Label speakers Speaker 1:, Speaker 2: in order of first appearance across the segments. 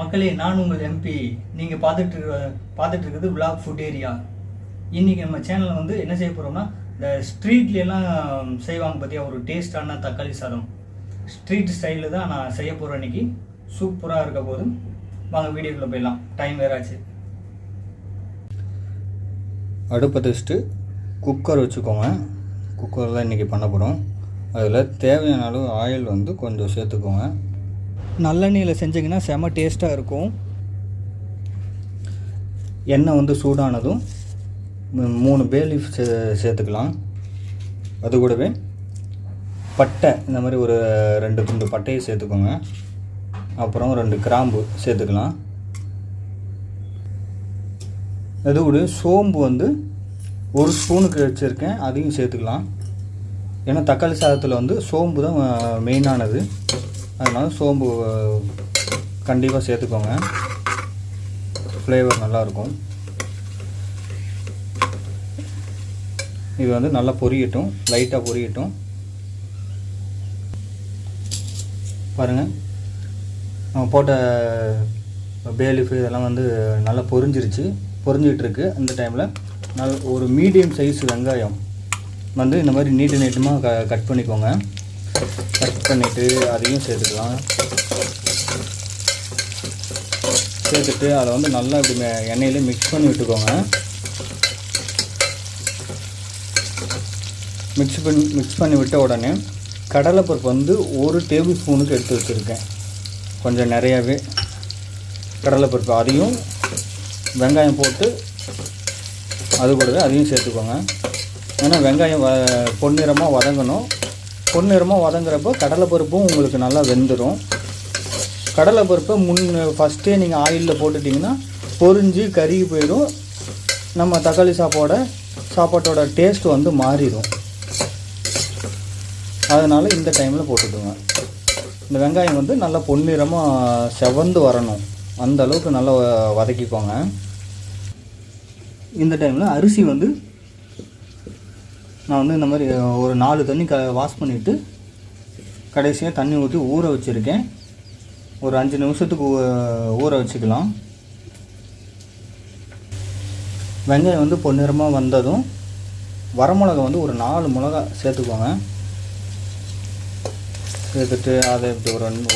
Speaker 1: மக்களே, நான் உங்கள் எம்பி. நீங்கள் பார்த்துட்டு இருக்கிறது விலாக் ஃபுட் ஏரியா. இன்றைக்கி நம்ம சேனலில் வந்து என்ன செய்ய போகிறோம்னா, இந்த ஸ்ட்ரீட்லாம் செய்வாங்க பார்த்தியா, ஒரு டேஸ்டான தக்காளி சாதம் ஸ்ட்ரீட் ஸ்டைலில் தான் நான் செய்ய போகிறேன். இன்றைக்கி சூப்பராக இருக்க போது. வாங்க வீடியோக்குள்ளே போயிடலாம், டைம் வேறு ஆச்சு.
Speaker 2: அடுப்பை வச்சுட்டு குக்கர் வச்சுக்கோங்க. குக்கர் தான் இன்றைக்கி பண்ண போகிறோம். அதில் தேவையான அளவு ஆயில் வந்து கொஞ்சம் சேர்த்துக்கோங்க.
Speaker 1: நல்லெண்ணெயில் செஞ்சிங்கன்னா செம டேஸ்ட்டாக இருக்கும்.
Speaker 2: எண்ணெய் வந்து சூடானதும் 3 பே லீஃப் சேர்த்துக்கலாம். அது கூடவே பட்டை, இந்த மாதிரி ஒரு 2 துண்டு பட்டையை சேர்த்துக்கோங்க. அப்புறம் 2 கிராம்பு சேர்த்துக்கலாம். அது கூட சோம்பு வந்து 1 ஸ்பூனுக்கு வச்சுருக்கேன், அதையும் சேர்த்துக்கலாம். ஏன்னா தக்காளி சாதத்தில் வந்து சோம்பு தான் மெயினானது. அதனால் சோம்பு கண்டிப்பாக சேர்த்துக்கோங்க, ஃப்ளேவர் நல்லாயிருக்கும். இது வந்து நல்லா பொரியட்டும், லைட்டாக பொரியட்டும். பாருங்கள், நம்ம போட்ட பேலீஃப் இதெல்லாம் வந்து நல்லா பொரிஞ்சிட்ருக்கு. அந்த டைமில் ஒரு மீடியம் சைஸ் வெங்காயம் வந்து இந்த மாதிரி நீட்டமாக கட் பண்ணிக்கோங்க. கட் பண்ணிவிட்டு அதையும் சேர்த்துக்கலாம். சேர்த்துட்டு அதை வந்து நல்லா இப்படி எண்ணெயிலே மிக்ஸ் பண்ணி விட்டுக்கோங்க. மிக்ஸ் பண்ணி விட்ட உடனே கடலைப்பருப்பு வந்து 1 டேபிள் ஸ்பூனுக்கு எடுத்து வச்சுருக்கேன், கொஞ்சம் நிறையாவே கடலைப்பருப்பு. அதையும் வெங்காயம் போட்டு அது கூடவே அதையும் சேர்த்துக்கோங்க. ஏன்னா வெங்காயம் பொன்னிறமாக வதங்கணும். பொன்னிறமாக வதங்குறப்போ கடலைப்பருப்பும் உங்களுக்கு நல்லா வெந்துடும். கடலைப்பருப்பை ஃபஸ்ட்டே நீங்கள் ஆயிலில் போட்டுட்டிங்கன்னா பொரிஞ்சு கருகி போயிடும். நம்ம தக்காளி சாப்பாட்டோட டேஸ்ட் வந்து மாறிடும். அதனால் இந்த டைமில் போட்டுக்கோங்க. இந்த வெங்காயம் வந்து நல்லா பொன்னிறமாக செவந்து வரணும், அந்த அளவுக்கு நல்லா வதக்கிக்கோங்க. இந்த டைமில் அரிசி வந்து நான் வந்து இந்த மாதிரி ஒரு 4 தண்ணி வாஷ் பண்ணிவிட்டு கடைசியாக தண்ணி ஊற்றி ஊற வச்சுருக்கேன். ஒரு 5 நிமிஷத்துக்கு ஊற வச்சுக்கலாம். வெங்காயம் வந்து பொன்னிறமாக வந்ததும் வரமிளகா வந்து ஒரு 4 மிளகா சேர்த்துக்கோங்க. சேர்த்துட்டு அதை இப்படி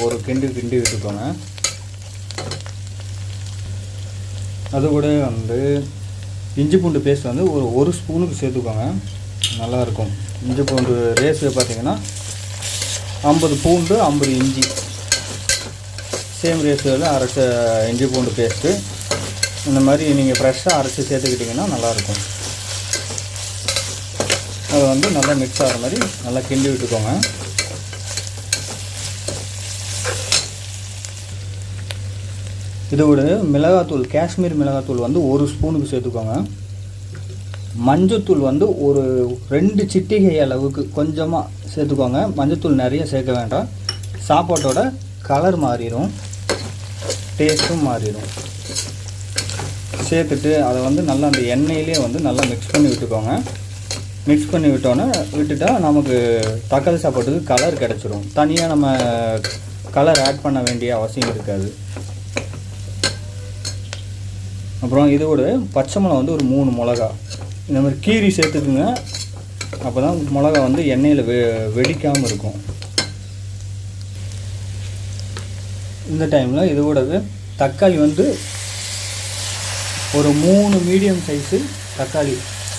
Speaker 2: ஒரு கிண்டி விட்டுக்கோங்க. அது கூட வந்து இஞ்சி பூண்டு பேஸ்ட் வந்து ஒரு ஸ்பூனுக்கு சேர்த்துக்கோங்க, நல்லாயிருக்கும். இஞ்சி பூண்டு ரேஷியோ பார்த்திங்கன்னா 50 பூண்டு 50 இஞ்சி, சேம் ரேஷியோவில் அரைச்ச இஞ்சி பூண்டு பேஸ்ட்டு. இந்த மாதிரி நீங்கள் ஃப்ரெஷ்ஷாக அரைச்சி சேர்த்துக்கிட்டிங்கன்னா நல்லாயிருக்கும். அதை வந்து நல்லா மிக்ஸ் ஆகிற மாதிரி நல்லா கிண்டி விட்டுக்கோங்க. இது கூட மிளகாத்தூள், காஷ்மீர் மிளகாத்தூள் வந்து 1 ஸ்பூனுக்கு சேர்த்துக்கோங்க. மஞ்சத்தூள் வந்து ஒரு 2 சிட்டிகை அளவுக்கு கொஞ்சமாக சேர்த்துக்கோங்க. மஞ்சத்தூள் நிறைய சேர்க்க வேண்டாம், சாப்பாட்டோட கலர் மாறிடும், டேஸ்ட்டும் மாறிடும். சேர்த்துட்டு அதை வந்து நல்லா அந்த எண்ணெயிலே வந்து நல்லா மிக்ஸ் பண்ணி விட்டுக்கோங்க. மிக்ஸ் பண்ணி விட்டுட்டா நமக்கு தக்காளி சாப்பாட்டுக்கு கலர் கிடச்சிரும். தனியாக நம்ம கலர் ஆட் பண்ண வேண்டிய அவசியம் இருக்காது. அப்புறம் இது கூட பச்சை மிளகா வந்து ஒரு 3 மிளகா இந்த மாதிரி கீரி சேர்த்துக்குங்க. அப்போ தான் மிளகா வந்து எண்ணெயில் வெடிக்காமல் இருக்கும். இந்த டைமில் இது கூடவே தக்காளி வந்து ஒரு 3 மீடியம் சைஸு தக்காளி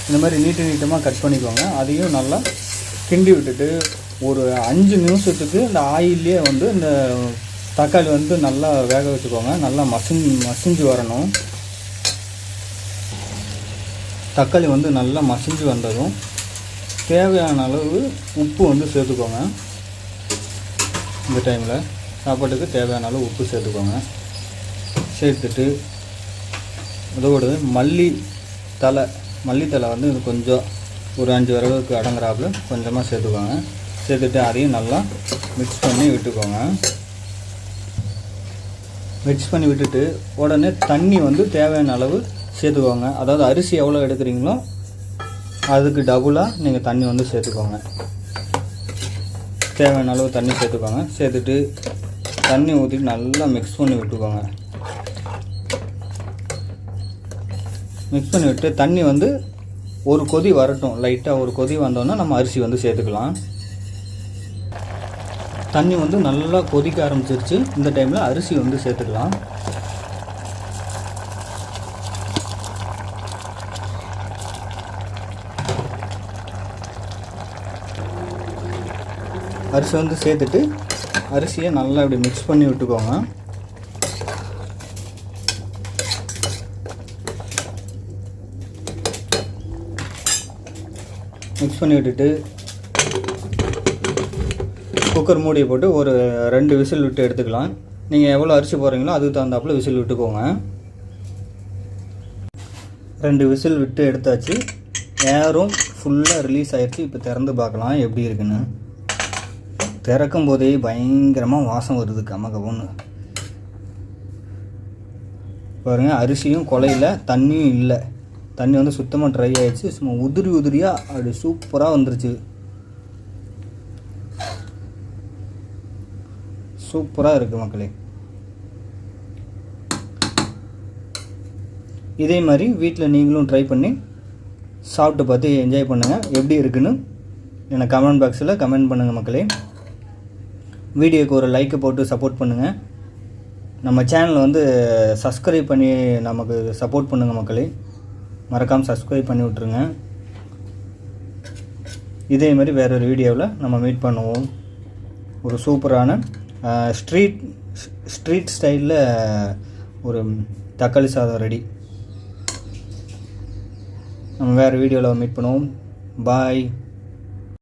Speaker 2: இந்த மாதிரி நீட்டமாக கட் பண்ணிக்கோங்க. அதையும் நல்லா கிண்டி விட்டுட்டு ஒரு 5 நிமிஷத்துக்கு இந்த ஆயிலே வந்து இந்த தக்காளி வந்து நல்லா வேக வச்சுக்கோங்க. நல்லா மசிஞ்சு வரணும். தக்காளி வந்து நல்லா மசிஞ்சு வந்ததும் தேவையான அளவு உப்பு வந்து சேர்த்துக்கோங்க. இந்த டைமில் சாப்பாட்டுக்கு தேவையான அளவு உப்பு சேர்த்துக்கோங்க. சேர்த்துட்டு அதோட மல்லித்தலை வந்து இது கொஞ்சம் ஒரு 5 விரலுக்கு அடங்குறாப்புல கொஞ்சமாக சேர்த்துக்கோங்க. சேர்த்துட்டு அதையும் நல்லா மிக்ஸ் பண்ணி விட்டுக்கோங்க. மிக்ஸ் பண்ணி விட்டுட்டு உடனே தண்ணி வந்து தேவையான அளவு சேர்த்துக்கோங்க. அதாவது அரிசி எவ்வளோ எடுக்கிறீங்களோ அதுக்கு டபுளாக நீங்கள் தண்ணி வந்து சேர்த்துக்கோங்க. தேவையான அளவு தண்ணி சேர்த்துக்கோங்க. சேர்த்துட்டு தண்ணி ஊற்றிட்டு நல்லா மிக்ஸ் பண்ணி விட்டுக்கோங்க. மிக்ஸ் பண்ணி விட்டு தண்ணி வந்து ஒரு கொதி வரட்டும். லைட்டாக ஒரு கொதி வந்தோன்னா நம்ம அரிசி வந்து சேர்த்துக்கலாம். தண்ணி வந்து நல்லா கொதிக்க ஆரம்பிச்சிருச்சு. இந்த டைமில் அரிசி வந்து சேர்த்துக்கலாம். அரிசி வந்து சேர்த்துட்டு அரிசியை நல்லா இப்படி மிக்ஸ் பண்ணி விட்டுக்கோங்க. மிக்ஸ் பண்ணி விட்டுட்டு குக்கர் மூடியை போட்டு ஒரு 2 விசில் விட்டு எடுத்துக்கலாம். நீங்கள் எவ்வளோ அரிசி போடுறீங்களோ அதுக்கு தகுந்தாப்புல விசில் விட்டுக்கோங்க. 2 விசில் விட்டு எடுத்தாச்சு. ஏரும் ஃபுல்லாக ரிலீஸ் ஆகிடுச்சு. இப்போ திறந்து பார்க்கலாம் எப்படி இருக்குன்னு. திறக்கும் போதே பயங்கரமாக வாசம் வருது, கமகமன்னு. பாருங்கள், அரிசியும் குலையில, தண்ணியும் இல்லை. தண்ணி வந்து சுத்தமாக ட்ரை ஆகிடுச்சு. சும்மா உதிரி உதிரியாக அப்படி சூப்பராக வந்துருச்சு. சூப்பராக இருக்குது மக்களே. இதே மாதிரி வீட்டில் நீங்களும் ட்ரை பண்ணி சாப்பிட்டு பார்த்து என்ஜாய் பண்ணுங்கள். எப்படி இருக்குன்னு எனக்கு கமெண்ட் பாக்ஸில் கமெண்ட் பண்ணுங்கள் மக்களே. வீடியோக்கு ஒரு லைக்கை போட்டு சப்போர்ட் பண்ணுங்கள். நம்ம சேனலை வந்து சப்ஸ்கிரைப் பண்ணி நமக்கு சப்போர்ட் பண்ணுங்கள் மக்களே. மறக்காமல் சப்ஸ்கிரைப் பண்ணி விட்ருங்க. இதே மாதிரி வேறொரு வீடியோவில் நம்ம மீட் பண்ணுவோம். ஒரு சூப்பரான ஸ்ட்ரீட் ஸ்டைலில் ஒரு தக்காளி சாதம் ரெடி. நம்ம வேறு வீடியோவில் மீட் பண்ணுவோம். பாய்.